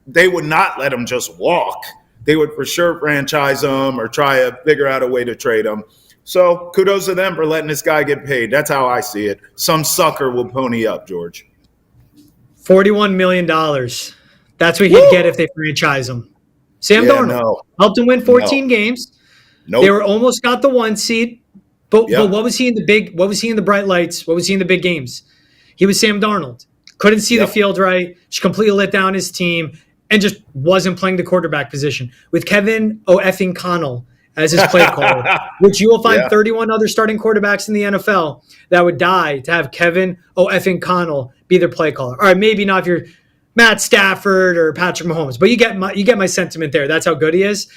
they would not let him just walk. They would for sure franchise him or try to figure out a way to trade him. So kudos to them for letting this guy get paid. That's how I see it. Some sucker will pony up, George. $41 million. That's what he'd get if they franchise him. Sam Darnold helped him win 14 games. They were almost got the 1 seed. But what was he in the bright lights? What was he in the big games? He was Sam Darnold. Couldn't see the field right. Just completely let down his team and just wasn't playing the quarterback position. With Kevin O'Effing-Connell as his play caller, which you will find 31 other starting quarterbacks in the NFL that would die to have Kevin O'Effing-Connell be their play caller. All right, maybe not if you're Matt Stafford or Patrick Mahomes. But you get my sentiment there. That's how good he is.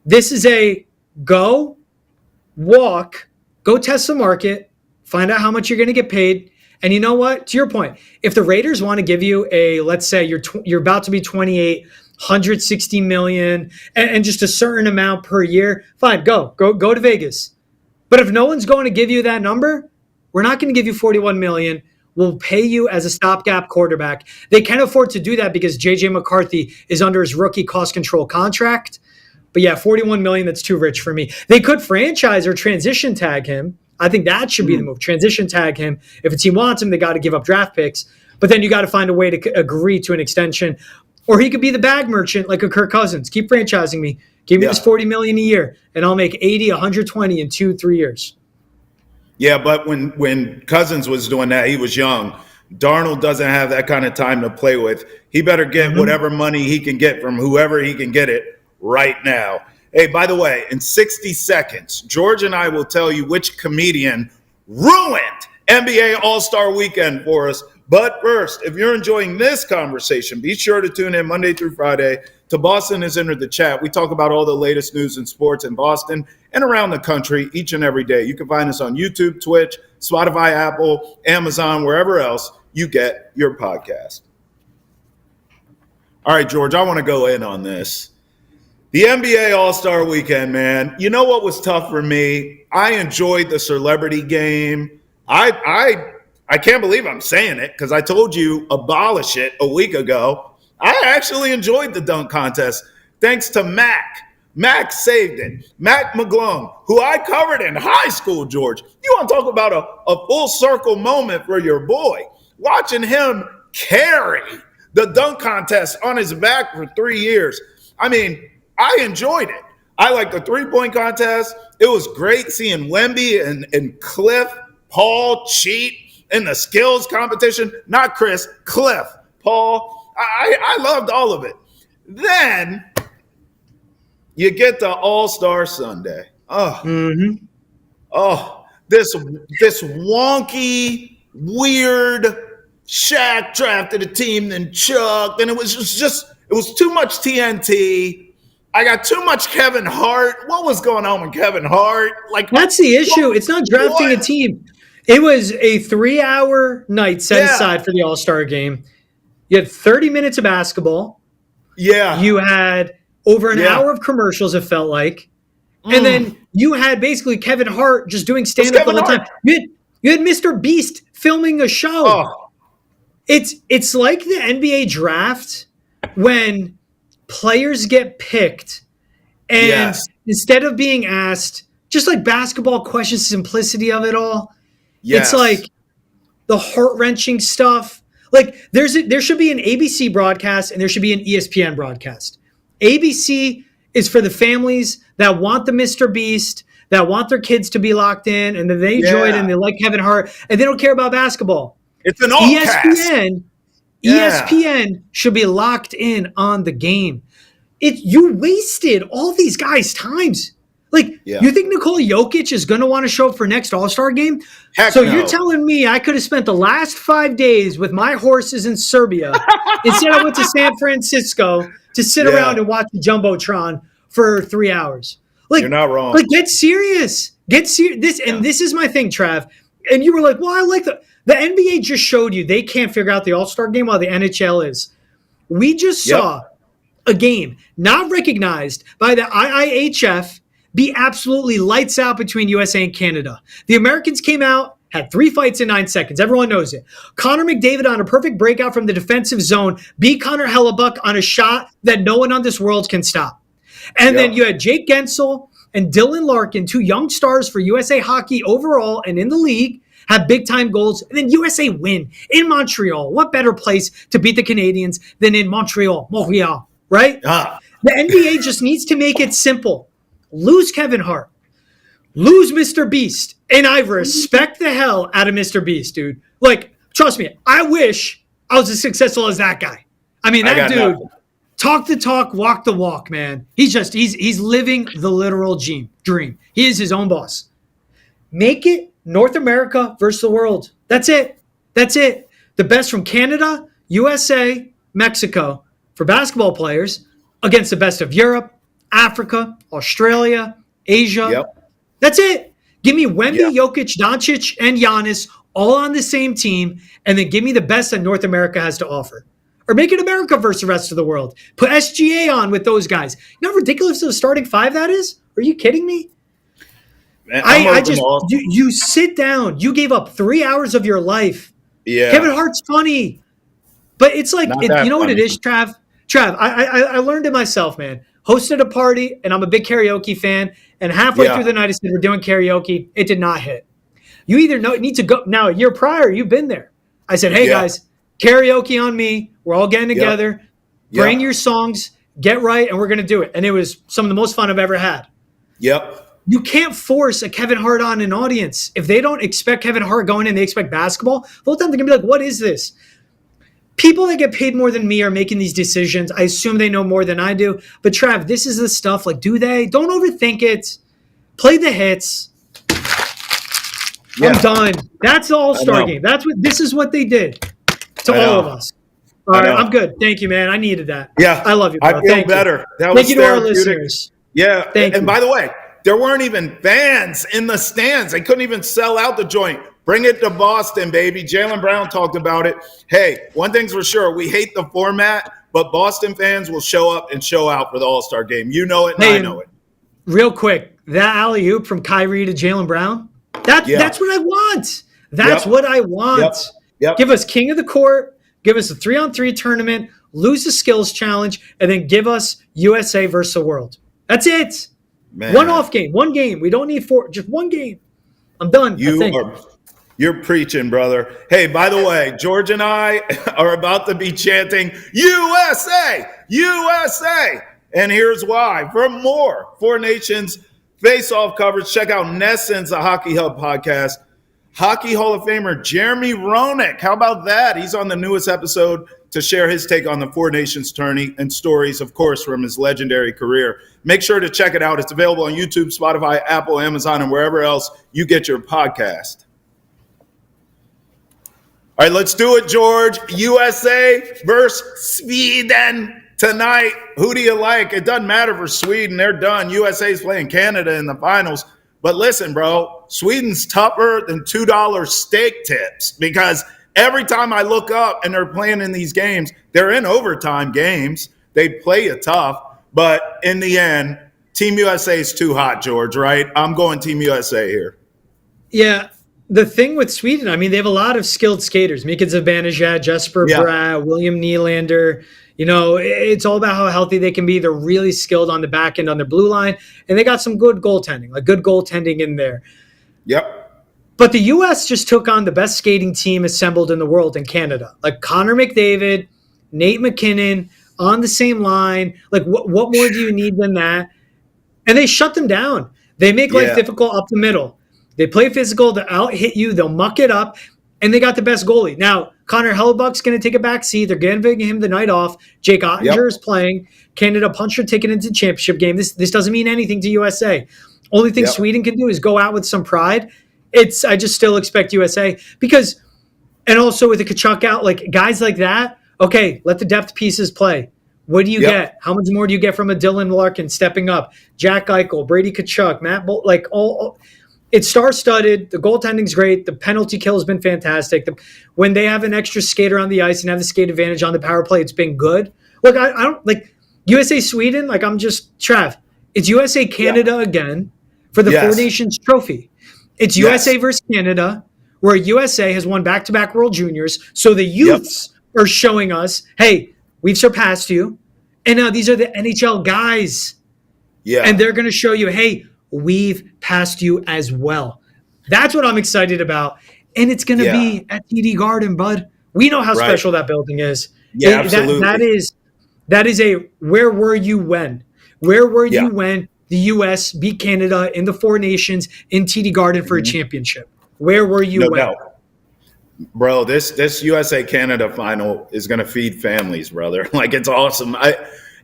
This is a go, walk, go test the market, find out how much you're going to get paid. And you know what? To your point, if the Raiders want to give you let's say you're about to be 28, 160 million, and just a certain amount per year, fine, go to Vegas. But if no one's going to give you that number, we're not going to give you 41 million. We'll pay you as a stopgap quarterback. They can afford to do that because JJ McCarthy is under his rookie cost control contract. But yeah, 41 million, that's too rich for me. They could franchise or transition tag him. I think that should be the move. Transition tag him. If a team wants him, they got to give up draft picks. But then you got to find a way to agree to an extension. Or he could be the bag merchant like a Kirk Cousins. Keep franchising me. Give me this 40 million a year, and I'll make 80, 120 in 2-3 years. Yeah, but when Cousins was doing that, he was young. Darnold doesn't have that kind of time to play with. He better get whatever money he can get from whoever he can get it right now. Hey, by the way, in 60 seconds, George and I will tell you which comedian ruined NBA All-Star Weekend for us. But first, if you're enjoying this conversation, be sure to tune in Monday through Friday to Boston Has Entered the Chat. We talk about all the latest news in sports in Boston and around the country each and every day. You can find us on YouTube, Twitch, Spotify, Apple, Amazon, wherever else you get your podcast. All right, George, I want to go in on this. The NBA All-Star Weekend, man. You know what was tough for me? I enjoyed the celebrity game. I can't believe I'm saying it because I told you abolish it a week ago. I actually enjoyed the dunk contest thanks to Mac. Mac saved it. Mac McGlone, who I covered in high school, George. You want to talk about a full circle moment for your boy. Watching him carry the dunk contest on his back for 3 years. I mean, I enjoyed it. I liked the three-point contest. It was great seeing Wemby and Cliff Paul cheat in the skills competition. Not Chris, Cliff Paul. I loved all of it. Then you get to All-Star Sunday. Oh, this wonky, weird Shaq drafted a team, then Chuck, and it was it was too much TNT. I got too much Kevin Hart. What was going on with Kevin Hart? Like, that's the issue. It's not drafting a team. It was a 3-hour night set aside for the All-Star game. You had 30 minutes of basketball. Yeah. You had over an hour of commercials, it felt like. And then you had basically Kevin Hart just doing stand-up all the time. You had Mr. Beast filming a show. Oh. It's like the NBA draft when players get picked and instead of being asked just like basketball questions, simplicity of it all, it's like the heart-wrenching stuff. Like there should be an ABC broadcast and there should be an ESPN broadcast. ABC is for the families that want the Mr. Beast, that want their kids to be locked in, and then they enjoy it and they like Kevin Hart, and they don't care about basketball. It's an all-cast. ESPN should be locked in on the game. You wasted all these guys' times. Like, you think Nikola Jokic is going to want to show up for next All-Star game? Heck so no. You're telling me I could have spent the last 5 days with my horses in Serbia instead I went to San Francisco to sit around and watch the Jumbotron for 3 hours. Like, you're not wrong. Like, get serious. This is my thing, Trav. And you were like, well, I like the NBA just showed you they can't figure out the All-Star game while the NHL is. We just saw a game not recognized by the IIHF be absolutely lights out between USA and Canada. The Americans came out, had 3 fights in 9 seconds. Everyone knows it. Connor McDavid on a perfect breakout from the defensive zone beat Connor Hellebuck on a shot that no one on this world can stop. And then you had Jake Gensel and Dylan Larkin, 2 young stars for USA Hockey overall and in the league, have big-time goals, and then USA win in Montreal. What better place to beat the Canadians than in Montreal, right? The NBA just needs to make it simple. Lose Kevin Hart. Lose Mr. Beast. And I respect the hell out of Mr. Beast, dude. Like, trust me, I wish I was as successful as that guy. I mean, that dude, talk the talk, walk the walk, man. He's living the literal dream. He is his own boss. Make it North America versus the world. That's it. The best from Canada, USA, Mexico for basketball players against the best of Europe, Africa, Australia, Asia. Yep. That's it. Give me Wemby, Yeah. Jokic, Doncic, and Giannis all on the same team, and then give me the best that North America has to offer. Or make it America versus the rest of the world. Put SGA on with those guys. You know how ridiculous of a starting five that is? Are you kidding me? Man, You sit down. You gave up 3 hours of your life. Yeah. Kevin Hart's funny. But it's like, Not that you know funny. what it is, Trav? I learned it myself, man. Hosted a party, and I'm a big karaoke fan. And halfway Yeah. through the night, I said, we're doing karaoke. It did not hit. You either need to go. Now, a year prior, you've been there. I said, hey, Yeah. guys, karaoke on me. We're all getting together. Bring your songs. Get right, and we're going to do it. And it was some of the most fun I've ever had. Yep. You can't force a Kevin Hart on an audience. If they don't expect Kevin Hart going in, they expect basketball, the whole time they're going to be like, what is this? People that get paid more than me are making these decisions. I assume they know more than I do. But Trav, this is the stuff. Like, do they? Don't overthink it. Play the hits. Yeah. I'm done. That's the All-Star know. game. This is what they did to I all know. of us. All right, know. I'm good. Thank you, man. I needed that. Yeah. I love you, bro. I feel Thank better. You. That Thank was you to our therapeutic. listeners. Yeah. Thank and you. by the way, there weren't even fans in the stands. They couldn't even sell out the joint. Bring it to Boston, baby. Jaylen Brown talked about it. Hey, one thing's for sure. We hate the format, but Boston fans will show up and show out for the All-Star game. You know it, and I know it. Real quick, that alley-oop from Kyrie to Jaylen Brown, that's what I want. That's what I want. Yep. Give us king of the court. Give us a 3-on-3 tournament. Lose the skills challenge. And then give us USA versus the world. That's it. Man. One off game. One game. We don't need four. Just one game. I'm done. You're preaching, brother. Hey, by the way, George and I are about to be chanting USA, USA. And here's why. For more Four Nations face-off coverage, check out Nesson's The Hockey Hub podcast. Hockey Hall of Famer Jeremy Roenick. How about that? He's on the newest episode to share his take on the Four Nations tourney and stories, of course, from his legendary career. Make sure to check it out. It's available on YouTube, Spotify, Apple, Amazon, and wherever else you get your podcast. All right, let's do it, George. USA versus Sweden tonight. Who do you like? It doesn't matter for Sweden. They're done. USA's playing Canada in the finals. But listen, bro, Sweden's tougher than $2 steak tips because every time I look up and they're playing in these games, they're in overtime games. They play it tough. But in the end, Team USA is too hot, George, right? I'm going Team USA here. Yeah. The thing with Sweden, I mean, they have a lot of skilled skaters. Mika Zibanejad, Jesper Bratt, William Nylander. You know, it's all about how healthy they can be. They're really skilled on the back end on their blue line. And they got some good goaltending, like good goaltending in there. Yep. But the U.S. just took on the best skating team assembled in the world in Canada. Like Connor McDavid, Nate McKinnon on the same line. Like what more do you need than that? And they shut them down. They make life difficult up the middle. They play physical. They'll out-hit you. They'll muck it up. And they got the best goalie. Now, Connor Hellebuck's going to take a back seat. They're giving him the night off. Jake Ottinger is playing. Canada punched their ticket into the championship game. This doesn't mean anything to USA. Only thing Sweden can do is go out with some pride. I just still expect USA because, and also with the Kachuk out, like guys like that, okay, let the depth pieces play. What do you get? How much more do you get from a Dylan Larkin stepping up? Jack Eichel, Brady Kachuk, Matt Bolt, like all it's star-studded. The goaltending's great. The penalty kill has been fantastic. When they have an extra skater on the ice and have the skate advantage on the power play, it's been good. Look, I don't like USA Sweden. Like I'm just Trav. It's USA Canada again for the Four Nations trophy. It's USA versus Canada, where USA has won back-to-back World Juniors. So the youths are showing us, hey, we've surpassed you, and now these are the NHL guys. Yeah, and they're going to show you, hey, we've passed you as well. That's what I'm excited about. And it's going to be at TD Garden, bud. We know how special that building is. Yeah, absolutely. That is a where were you when? Where were you when the U.S. beat Canada in the Four Nations in TD Garden for a championship? Where were you when? No. Bro, this USA-Canada final is going to feed families, brother. Like, it's awesome.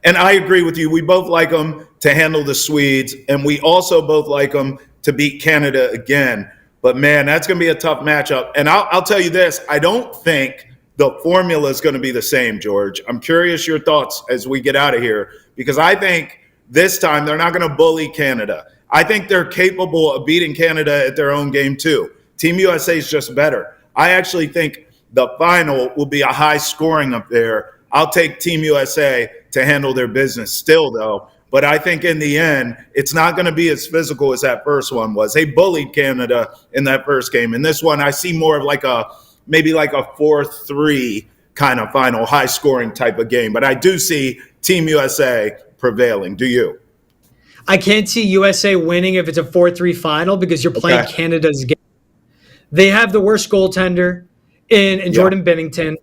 And I agree with you. We both like them to handle the Swedes, and we also both like them to beat Canada again. But, man, that's going to be a tough matchup. And I'll tell you this. I don't think the formula is going to be the same, George. I'm curious your thoughts as we get out of here, because I think this time they're not going to bully Canada. I think they're capable of beating Canada at their own game too. Team USA is just better. I actually think the final will be a high scoring affair. I'll take Team USA to handle their business still, though. But I think in the end, it's not going to be as physical as that first one was. They bullied Canada in that first game. In this one, I see more of maybe like a 4-3 kind of final, high scoring type of game. But I do see Team USA prevailing. Do you? I can't see USA winning if it's a 4-3 final because you're playing Canada's game. They have the worst goaltender in Jordan Binnington.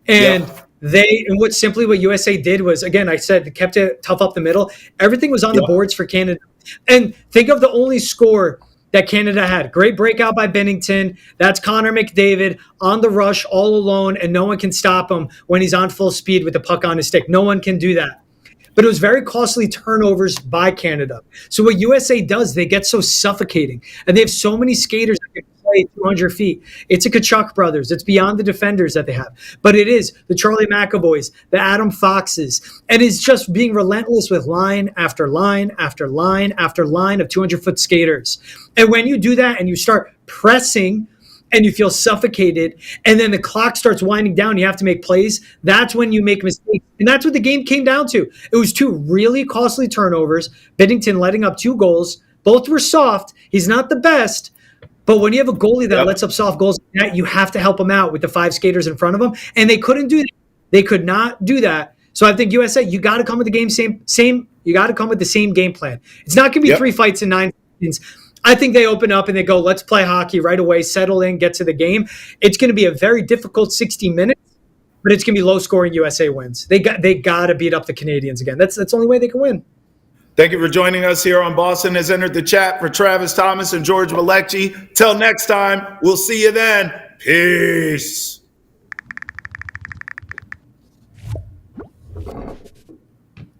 And what USA did was, again, I said, kept it tough up the middle. Everything was on the boards for Canada. And think of the only score that Canada had. Great breakout by Binnington. That's Connor McDavid on the rush all alone, and no one can stop him when he's on full speed with the puck on his stick. No one can do that. But it was very costly turnovers by Canada. So what USA does, they get so suffocating. And they have so many skaters that can play 200 feet. It's a Kachuk brothers. It's beyond the defenders that they have. But it is the Charlie McAvoys, the Adam Foxes. And it's just being relentless with line after line after line after line of 200-foot skaters. And when you do that and you start pressing and you feel suffocated, and then the clock starts winding down, you have to make plays, that's when you make mistakes. And that's what the game came down to. It was two really costly turnovers, Binnington letting up 2 goals. Both were soft. He's not the best, but when you have a goalie that lets up soft goals, you have to help him out with the 5 skaters in front of him, and they couldn't do that. They could not do that. So I think USA, you got to come with the game same. You got to come with the same game plan. It's not going to be 3 fights in 9 seconds. I think they open up and they go, let's play hockey right away, settle in, get to the game. It's going to be a very difficult 60 minutes, but it's going to be low-scoring. USA wins. They got to beat up the Canadians again. That's the only way they can win. Thank you for joining us here on Boston Has Entered the Chat. For Travis Thomas and George Balekji. Till next time, we'll see you then. Peace.